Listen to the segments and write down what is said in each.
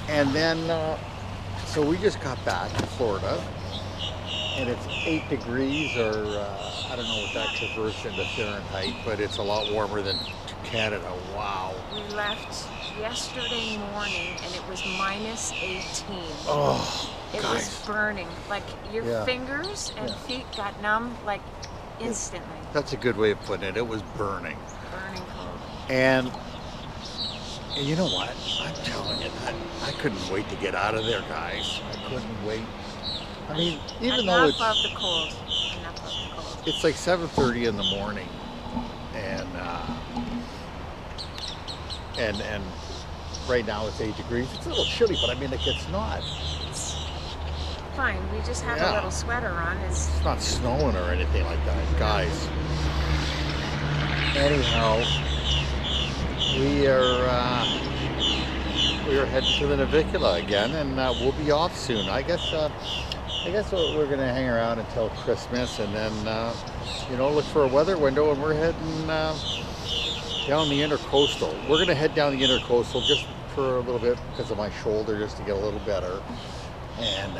And then, so we just got back to Florida, and it's 8 degrees, or I don't know what that converts into Fahrenheit, but it's a lot warmer than Canada. Wow. We left yesterday morning and it was minus 18. Oh, it guys. was burning. Like your fingers and feet got numb like instantly. That's a good way of putting it. It was burning. Burning cold. And you know what? I'm telling you that I couldn't wait to get out of there, guys. I couldn't wait. I mean, even though it's Enough of the cold. Enough of the cold. It's like 7:30 in the morning, and right now it's 8 degrees. It's a little chilly, but I mean, like, it's not. It's fine. We just have a little sweater on. It's not snowing or anything like that, guys. Anyhow, we are heading to the Navicula again, and we'll be off soon. I guess we're gonna hang around until Christmas, and then look for a weather window, and we're heading down the intercoastal. We're gonna head down the intercoastal just for a little bit because of my shoulder, just to get a little better, and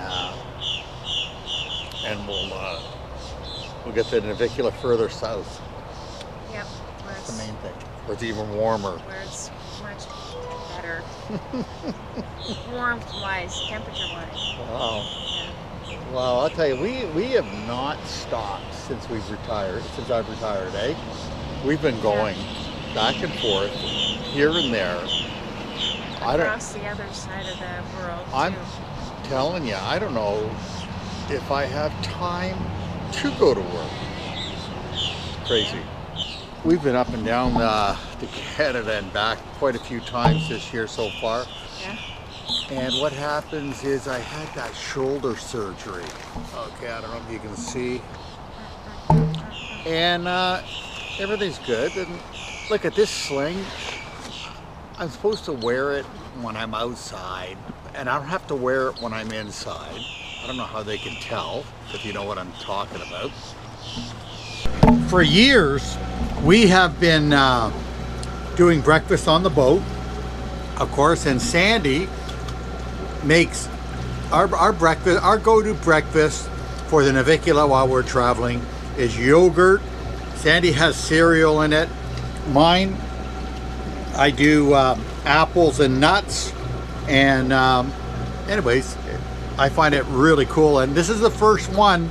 we'll get to the Navicula further south. Yep. That's the main thing. Where it's even warmer. Where it's much better. Warmth-wise, temperature-wise. Wow. Well, I'll tell you, we have not stopped since I've retired, eh? We've been going back and forth, here and there. Across the other side of the world, I'm telling you, I don't know if I have time to go to work. It's crazy. We've been up and down to Canada and back quite a few times this year so far. Yeah. And what happens is I had that shoulder surgery. Okay, I don't know if you can see. And everything's good. And look at this sling. I'm supposed to wear it when I'm outside, and I don't have to wear it when I'm inside. I don't know how they can tell, if you know what I'm talking about. For years, we have been doing breakfast on the boat, of course, and Sandy makes our breakfast, our go-to breakfast for the Navicula while we're traveling is yogurt. Sandy has cereal in it. Mine, I do apples and nuts, and anyways, I find it really cool, and this is the first one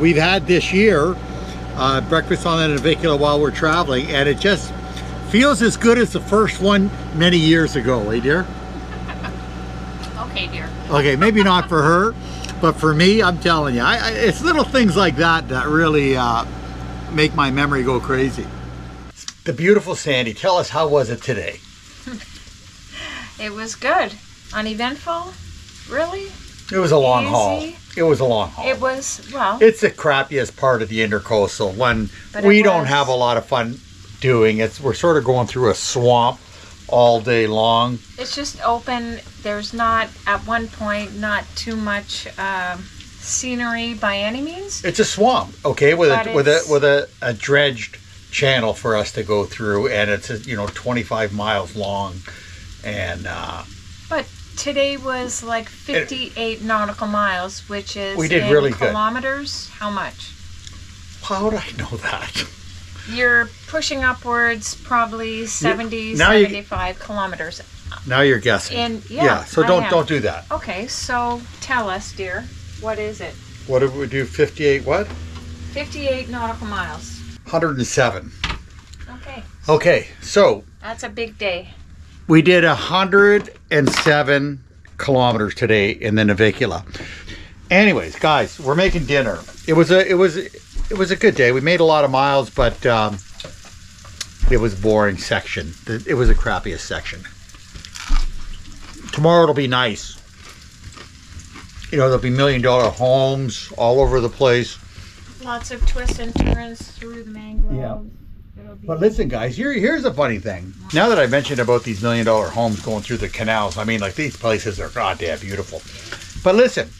we've had this year, breakfast on the Navicula while we're traveling, and it just feels as good as the first one many years ago, eh dear? Okay, dear. Okay, maybe not for her, but for me, I'm telling you, it's little things like that that really make my memory go crazy. The beautiful Sandy, tell us, how was it today? It was good. Uneventful, really. It was a long haul. It was a long haul. It was, well. It's the crappiest part of the intercoastal, one we don't have a lot of fun doing. We're sort of going through a swamp all day long. It's just open. There's not, at one point, not too much scenery by any means. It's a swamp, okay, with a dredged channel for us to go through, and it's 25 miles long, and but today was like 58 nautical miles, which is we did in really kilometers. Good. How much? How would I know that? You're pushing upwards, probably 75 kilometers. Now you're guessing. So don't do that. Okay, so tell us, dear, what is it? What did we do? 58 what? 58 nautical miles. 107. Okay. Okay, so that's a big day. We did 107 kilometers today in the Navicula. Anyways, guys, we're making dinner. It was a good day. We made a lot of miles, but it was a boring section. It was the crappiest section. Tomorrow it'll be nice. There'll be $1 million homes all over the place. Lots of twists and turns through the mangrove. Yeah. But listen, guys, here's a funny thing. Now that I mentioned about these $1 million homes going through the canals, I mean, like, these places are goddamn beautiful. But listen,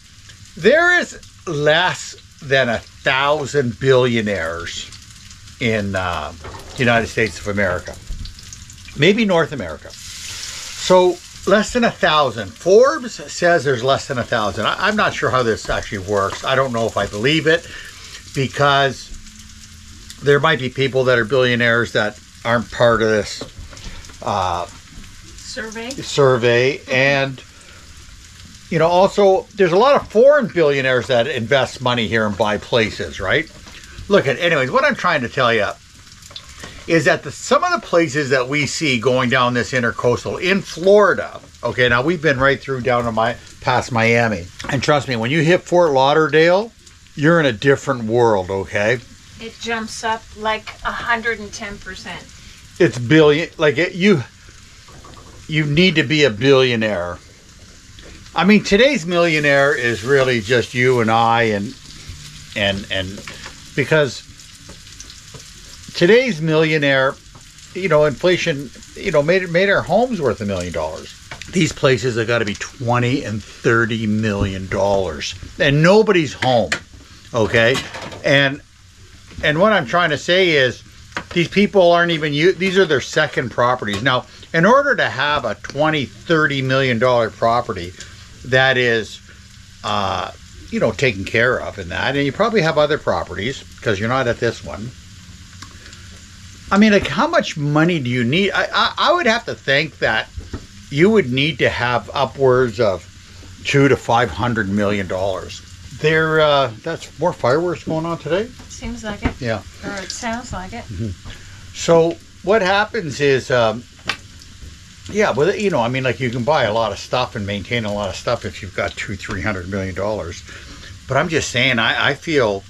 there is less than 1,000 billionaires in the United States of America, maybe North America. So Less than 1,000. Forbes says there's less than 1,000. I'm not sure how this actually works. I don't know if I believe it, because there might be people that are billionaires that aren't part of this survey. And you know, also there's a lot of foreign billionaires that invest money here and buy places, right? Look at, anyways, what I'm trying to tell you is that some of the places that we see going down this intercoastal in Florida, okay, now we've been right through down to past Miami, and trust me, when you hit Fort Lauderdale, you're in a different world, okay? It jumps up like 110%. It's billion, like you need to be a billionaire. I mean, today's millionaire is really just you and I, and because today's millionaire, you know, inflation, you know, made our homes worth $1 million. These places have got to be $20 and $30 million, and nobody's home, okay? And what I'm trying to say is, these people aren't even, these are their second properties. Now, in order to have a $20-30 million property that is, you know, taken care of in that, and you probably have other properties because you're not at this one. I mean, like, how much money do you need? I would have to think that you would need to have upwards of $200 to $500 million. That's more fireworks going on today. Seems like it. Yeah. Or it sounds like it. Mm-hmm. So what happens is, yeah, well, you know, I mean, like, you can buy a lot of stuff and maintain a lot of stuff if you've got $200-300 million. But I'm just saying, I feel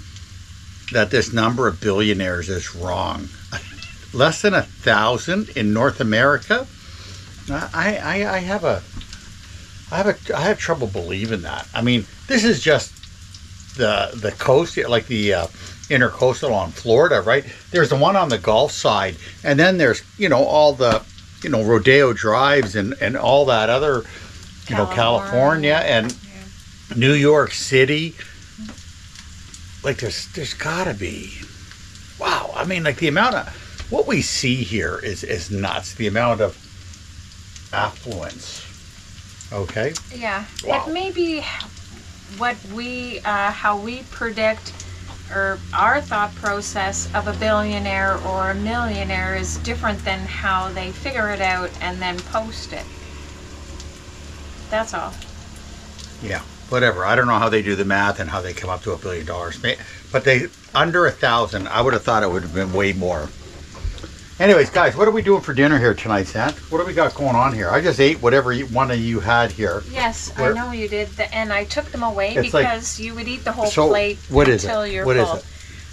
that this number of billionaires is wrong. Less than 1,000 in North America. I have trouble believing that. I mean, this is just the coast, like the intercoastal on Florida, right? There's the one on the Gulf side, and then there's, you know, all the, you know, Rodeo Drives and all that other, you know, California and New York City. Like, there's gotta be, wow. I mean, like, the amount of what we see here is nuts. The amount of affluence. Okay. Yeah. Wow. It may be what we, how we predict, or our thought process of a billionaire or a millionaire is different than how they figure it out and then post it. That's all. Yeah. Whatever. I don't know how they do the math and how they come up to $1 billion. But they, under 1,000, I would have thought it would have been way more. Anyways, guys, what are we doing for dinner here tonight, Sant? What do we got going on here? I just ate whatever one of you had here. Yes, I know you did, and I took them away It's because you would eat the whole plate what is until it? you're What full. is it?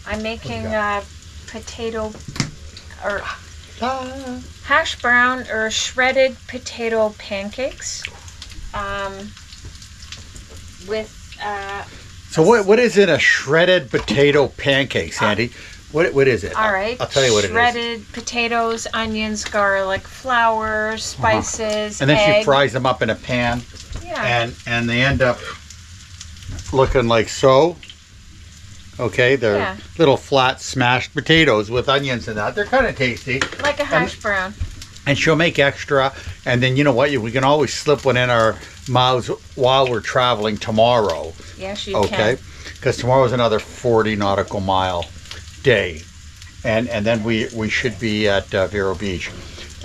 I'm making potato or hash brown or shredded potato pancakes with. So what is in a shredded potato pancake, Sandy? What is it? All right. I'll tell you what it is. Shredded potatoes, onions, garlic, flour, spices, and then egg. she fries them up in a pan. Yeah. And they end up looking like so. Okay, they're little flat smashed potatoes with onions in that. They're kind of tasty. Like a hash brown. And she'll make extra. And then, you know what? We can always slip one in our mouths while we're traveling tomorrow. Yes, you can. Okay? Because tomorrow's another 40 nautical mile day. And then we should be at Vero Beach.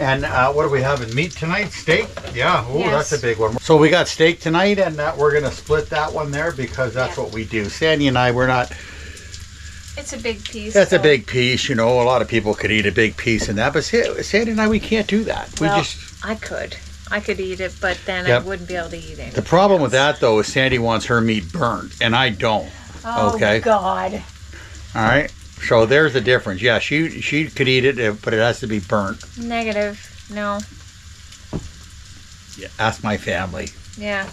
And what are we having? Meat tonight? Steak? Yeah. Ooh, yes. That's a big one. So we got steak tonight, and we're going to split that one there because that's what we do. Sandy and I, we're not... It's a big piece. That's a big piece, you know. A lot of people could eat a big piece in that, but Sandy and I, we can't do that. Well, I could eat it, but then I wouldn't be able to eat it. The problem with that, though, is Sandy wants her meat burnt, and I don't. Oh, okay? God. All right. So there's the difference. Yeah, she could eat it, but it has to be burnt. Negative. No. Yeah, ask my family. Yeah.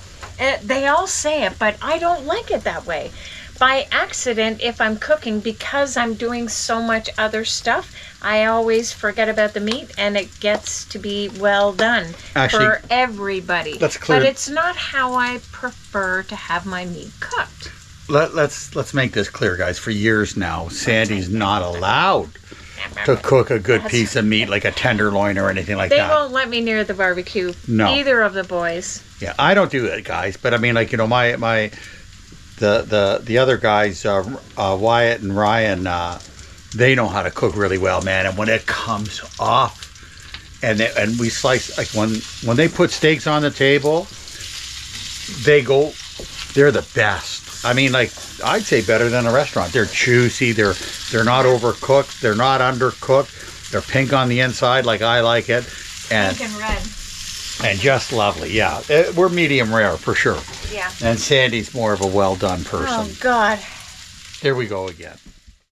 They all say it, but I don't like it that way. By accident, if I'm cooking, because I'm doing so much other stuff, I always forget about the meat, and it gets to be well done for everybody. That's clear. But it's not how I prefer to have my meat cooked. Let's make this clear, guys. For years now, Sandy's not allowed to cook a good piece of meat, like a tenderloin or anything like They that. won't let me near the barbecue. No. Either of the boys. Yeah, I don't do it, guys. But I mean, like, you know, the other guys, Wyatt and Ryan, they know how to cook really well, man. And when it comes off, and we slice, like when they put steaks on the table, they're the best. I mean, like, I'd say better than a restaurant. They're juicy. They're not overcooked. They're not undercooked. They're pink on the inside, like I like it, and Pink and red. and just lovely. Yeah, we're medium rare for sure. Yeah. And Sandy's more of a well done person. Oh God. Here we go again.